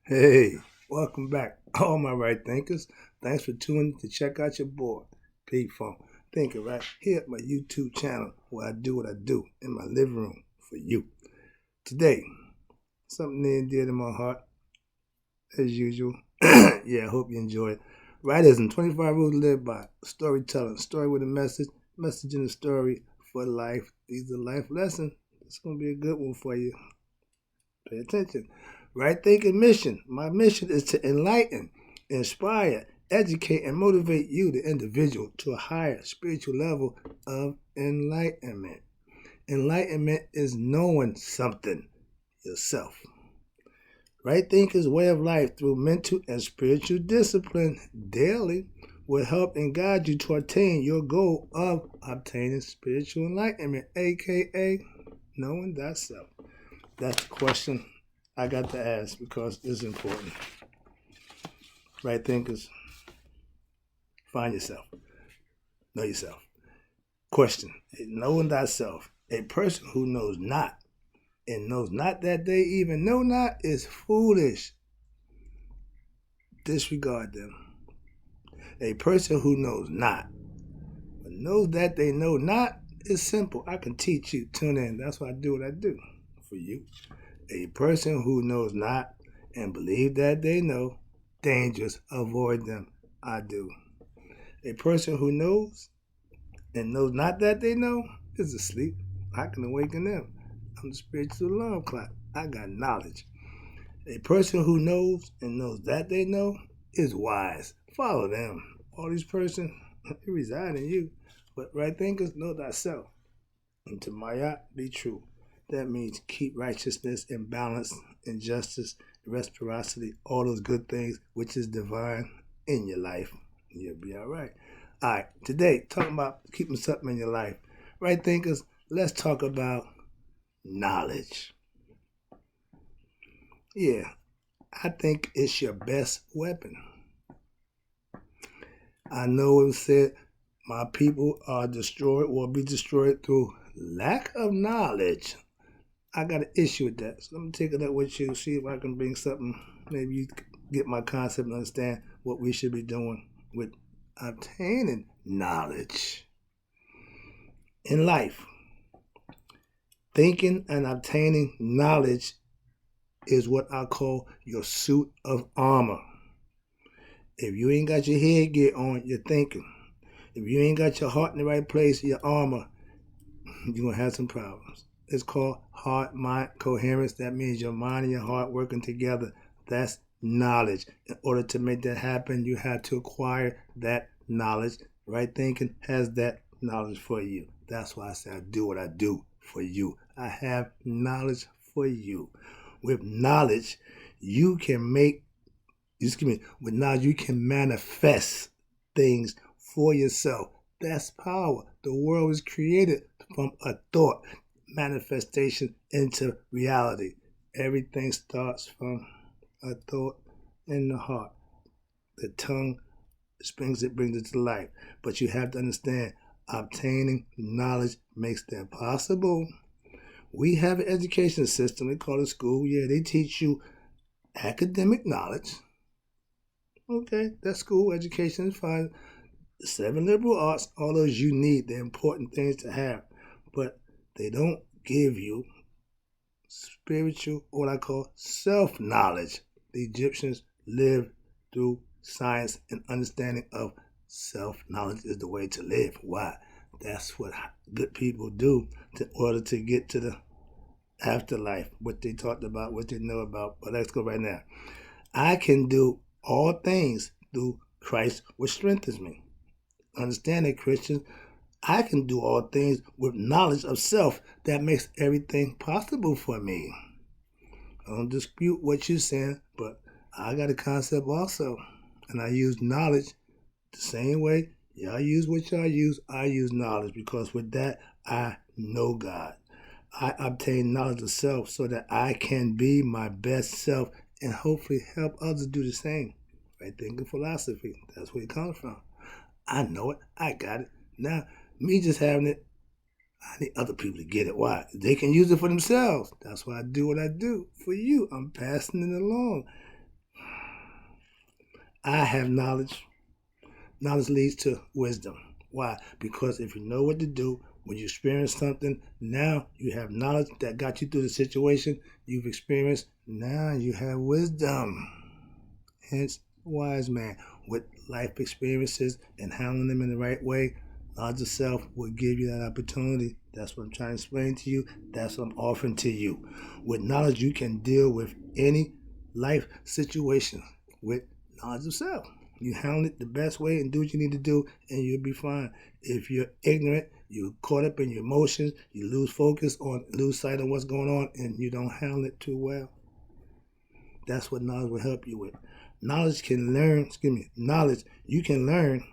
Hey, welcome back, all my right thinkers. Thanks for tuning to check out your boy, P Funk Thinker, right here at my YouTube channel where I do what I do in my living room for you. Today, something near and dear to my heart, as usual. Yeah, I hope you enjoy it. Writers 25 Rules to Live By, storytelling, story with a message in the story for life. These are life lessons. It's going to be a good one for you. Pay attention. Right thinking mission. My mission is to enlighten, inspire, educate, and motivate you, the individual, to a higher spiritual level of enlightenment. Enlightenment is knowing something yourself. Right thinking's way of life through mental and spiritual discipline daily will help and guide you to attain your goal of obtaining spiritual enlightenment, aka knowing thyself. That's the question I got to ask because it's important. Right thinkers, find yourself. Know yourself. Question, knowing thyself. A person who knows not and knows not that they even know not is foolish. Disregard them. A person who knows not but knows that they know not is simple. I can teach you. Tune in. That's why I do what I do for you. A person who knows not and believe that they know, dangerous, avoid them. I do. A person who knows and knows not that they know is asleep. I can awaken them. I'm the spiritual alarm clock. I got knowledge. A person who knows and knows that they know is wise. Follow them. All these persons, they reside in you. But right thinkers, know thyself. And to Maya, be true. That means keep righteousness and balance and justice, reciprocity, all those good things which is divine in your life. You'll be all right. All right, today, talking about keeping something in your life. Right thinkers, let's talk about knowledge. Yeah, I think it's your best weapon. I know it was said, my people are destroyed, will be destroyed through lack of knowledge. I got an issue with that. So let me take it up with you, see if I can bring something. Maybe you get my concept and understand what we should be doing with obtaining knowledge. In life, thinking and obtaining knowledge is what I call your suit of armor. If you ain't got your headgear on, you're thinking. If you ain't got your heart in the right place, your armor, you're going to have some problems. It's called heart-mind coherence. That means your mind and your heart working together. That's knowledge. In order to make that happen, you have to acquire that knowledge. Right thinking has that knowledge for you. That's why I say I do what I do for you. I have knowledge for you. With knowledge, you can with knowledge, you can manifest things for yourself. That's power. The world was created from a thought manifestation into reality. Everything starts from a thought in the heart. The tongue brings it to life. But you have to understand, obtaining knowledge makes that possible. We have an education system, they call it school. Yeah, they teach you academic knowledge. Okay, that's school. Education is fine. 7 liberal arts, all those you need, they're important things to have. But they don't give you spiritual, what I call self-knowledge. The Egyptians lived through science and understanding of self-knowledge is the way to live. Why? That's what good people do in order to get to the afterlife, what they talked about, what they know about. But let's go right now. I can do all things through Christ, which strengthens me. Understand that, Christians, I can do all things with knowledge of self that makes everything possible for me. I don't dispute what you're saying, but I got a concept also. And I use knowledge the same way y'all use what y'all use. I use knowledge because with that, I know God. I obtain knowledge of self so that I can be my best self and hopefully help others do the same. Right thinking philosophy, that's where it comes from. I know it. I got it. Now, me just having it, I need other people to get it. Why? They can use it for themselves. That's why I do what I do for you. I'm passing it along. I have knowledge. Knowledge leads to wisdom. Why? Because if you know what to do, when you experience something, now you have knowledge that got you through the situation you've experienced. Now you have wisdom. Hence, wise man with life experiences and handling them in the right way. Knowledge of self will give you that opportunity. That's what I'm trying to explain to you. That's what I'm offering to you. With knowledge, you can deal with any life situation with knowledge of self. You handle it the best way and do what you need to do, and you'll be fine. If you're ignorant, you're caught up in your emotions, you lose sight of what's going on, and you don't handle it too well. That's what knowledge will help you with. Knowledge you can learn.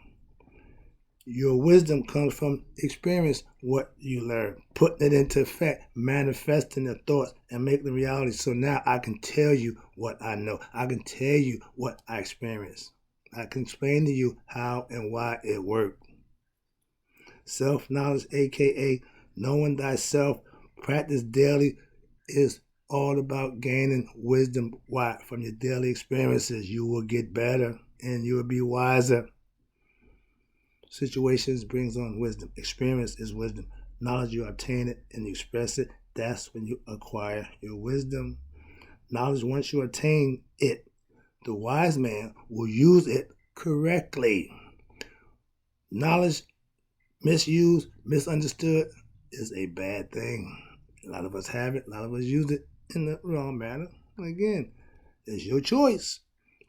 Your wisdom comes from experience what you learn, putting it into effect, manifesting the thoughts, and making the reality. So now I can tell you what I know. I can tell you what I experienced. I can explain to you how and why it worked. Self-knowledge, aka knowing thyself, practice daily, is all about gaining wisdom. Why? From your daily experiences, you will get better and you will be wiser. Situations brings on wisdom. Experience is wisdom. Knowledge, you obtain it and you express it. That's when you acquire your wisdom. Knowledge, once you attain it, the wise man will use it correctly. Knowledge misused, misunderstood is a bad thing. A lot of us have it. A lot of us use it in the wrong manner. Again, it's your choice.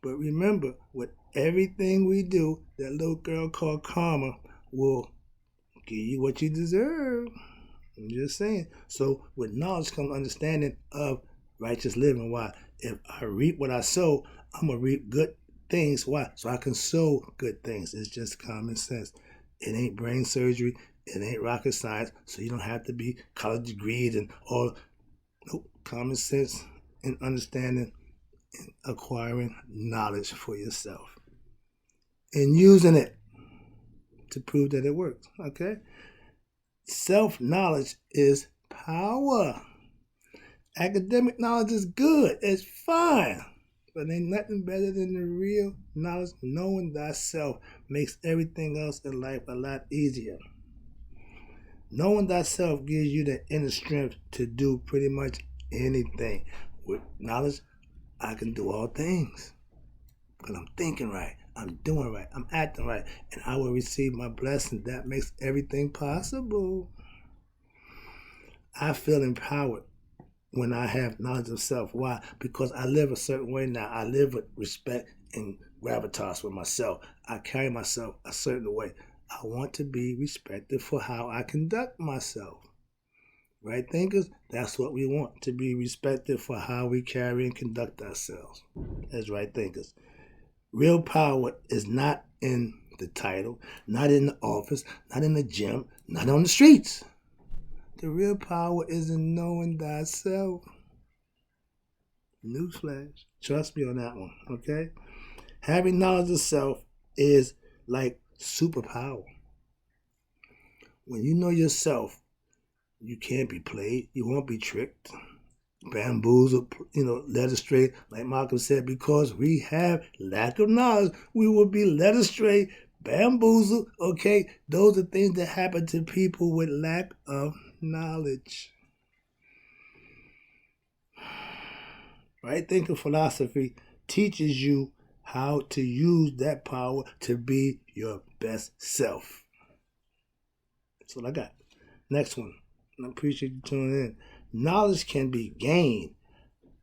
But remember, with everything we do, that little girl called karma will give you what you deserve. I'm just saying. So with knowledge comes understanding of righteous living. Why? If I reap what I sow, I'm going to reap good things. Why? So I can sow good things. It's just common sense. It ain't brain surgery. It ain't rocket science. So you don't have to be college degrees and all. Nope. Common sense and understanding and acquiring knowledge for yourself and using it to prove that it works. Okay? Self-knowledge is power. Academic knowledge is good. It's fine. But ain't nothing better than the real knowledge. Knowing thyself makes everything else in life a lot easier. Knowing thyself gives you the inner strength to do pretty much anything. With knowledge, I can do all things. Because I'm thinking right, I'm doing right, I'm acting right, and I will receive my blessing. That makes everything possible. I feel empowered when I have knowledge of self. Why? Because I live a certain way now. I live with respect and gravitas with myself. I carry myself a certain way. I want to be respected for how I conduct myself. Right, thinkers? That's what we want, to be respected for how we carry and conduct ourselves as right thinkers. Real power is not in the title, not in the office, not in the gym, not on the streets. The real power is in knowing thyself. Newsflash. Trust me on that one, okay? Having knowledge of self is like superpower. When you know yourself, you can't be played. You won't be tricked, bamboozled, led astray. Like Malcolm said, because we have lack of knowledge, we will be led astray, bamboozled. Okay, those are things that happen to people with lack of knowledge. Right thinking philosophy teaches you how to use that power to be your best self. That's what I got. Next one. I appreciate you tuning in. Knowledge can be gained.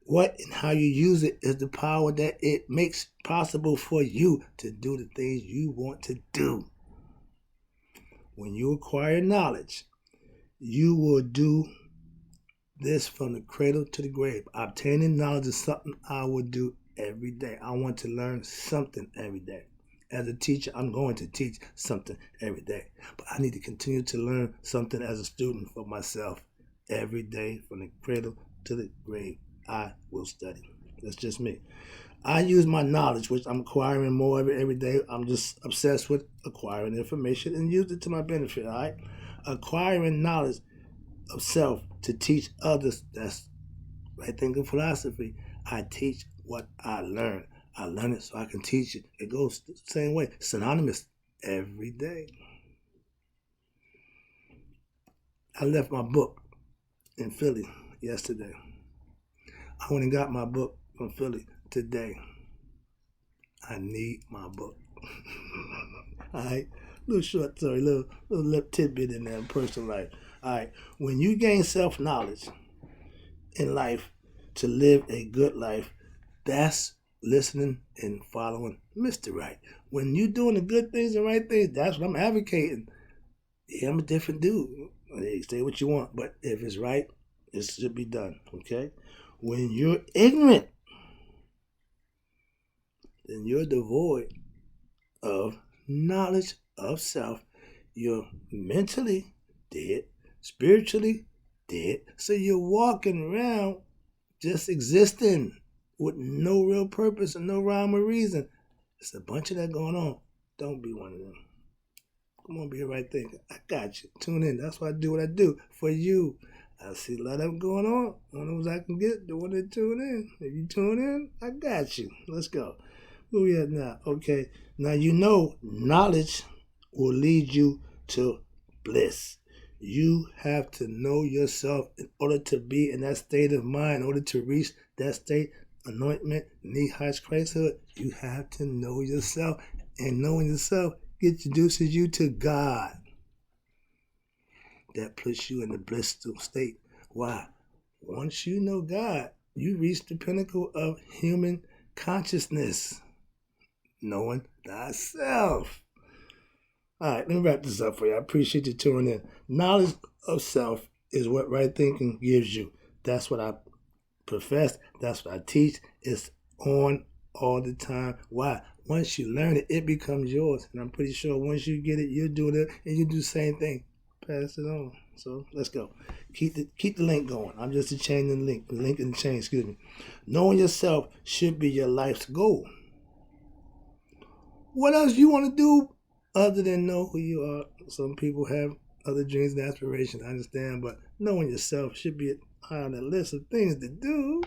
What and how you use it is the power that it makes possible for you to do the things you want to do. When you acquire knowledge, you will do this from the cradle to the grave. Obtaining knowledge is something I will do every day. I want to learn something every day. As a teacher, I'm going to teach something every day. But I need to continue to learn something as a student for myself every day from the cradle to the grave. I will study. That's just me. I use my knowledge, which I'm acquiring more every day. I'm just obsessed with acquiring information and use it to my benefit, all right? Acquiring knowledge of self to teach others. That's right thinking philosophy. I teach what I learn. I learn it so I can teach it. It goes the same way. Synonymous every day. I left my book in Philly yesterday. I went and got my book from Philly today. I need my book. All right, little short story, little tidbit in there, personal life. All right, when you gain self-knowledge in life to live a good life, that's listening and following Mr. Right. When you doing the good things and right things, that's what I'm advocating. Yeah, I'm a different dude. Hey, say what you want, but if it's right, it should be done, okay? When you're ignorant, then you're devoid of knowledge of self. You're mentally dead, spiritually dead. So you're walking around just existing with no real purpose and no rhyme or reason. It's a bunch of that going on. Don't be one of them. Come on, be a right thinker. I got you. Tune in. That's why I do what I do for you. I see a lot of them going on. One of those I can get, the one that tune in. If you tune in, I got you. Let's go. Where we at now? Okay. Now you know knowledge will lead you to bliss. You have to know yourself in order to be in that state of mind, in order to reach that state, anointment, knee-high Christhood. You have to know yourself, and knowing yourself introduces you to God. That puts you in the blissful state. Why? Once you know God, you reach the pinnacle of human consciousness, knowing thyself. All right, let me wrap this up for you. I appreciate you tuning in. Knowledge of self is what right thinking gives you. That's what I profess. That's what I teach. It's on all the time. Why? Once you learn it, it becomes yours. And I'm pretty sure once you get it, you'll do it and you do the same thing. Pass it on. So let's go. Keep the link going. I'm just changing the link in the chain, excuse me. Knowing yourself should be your life's goal. What else you want to do other than know who you are? Some people have other dreams and aspirations, I understand, but knowing yourself should be high on the list of things to do.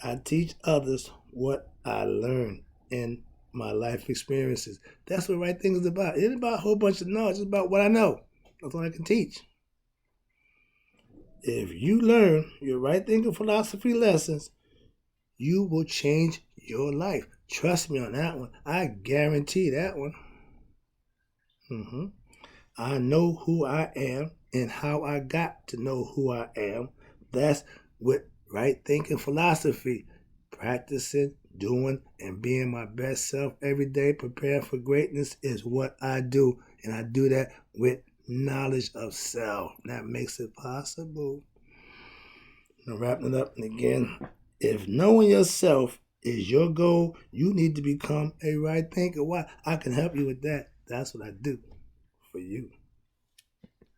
I teach others what I learned in my life experiences. That's what right thing is about. It ain't about a whole bunch of knowledge. It's about what I know. That's what I can teach. If you learn your right thinking philosophy lessons, you will change your life. Trust me on that one. I guarantee that one. I know who I am and how I got to know who I am. That's with right thinking philosophy. Practicing, doing, and being my best self every day, preparing for greatness is what I do. And I do that with knowledge of self. That makes it possible. Now wrapping it up, and again, if knowing yourself is your goal, you need to become a right thinker. Why? I can help you with that. That's what I do for you.